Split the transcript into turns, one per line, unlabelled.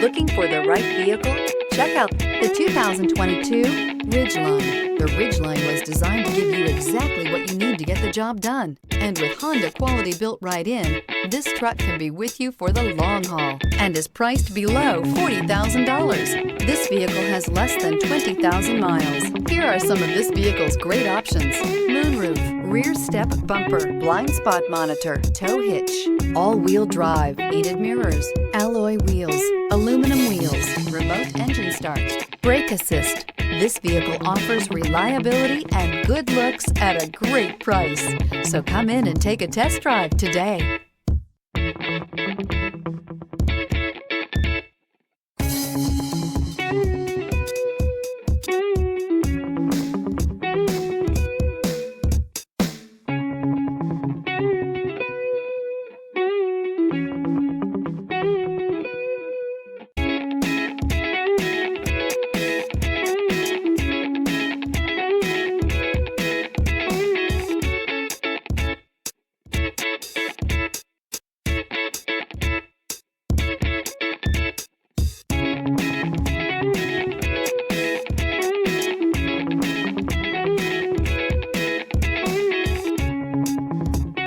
Looking for the right vehicle? Check out the 2022 Ridgeline. The Ridgeline was designed to give you exactly what you need to get the job done. And with Honda quality built right in, this truck can be with you for the long haul and is priced below $40,000. This vehicle has less than 20,000 miles. Here are some of this vehicle's great options: moonroof, rear step bumper, blind spot monitor, tow hitch, all-wheel drive, heated mirrors, alloy wheels, aluminum wheels, remote engine start, brake assist. This vehicle offers reliability and good looks at a great price. So come in and take a test drive today.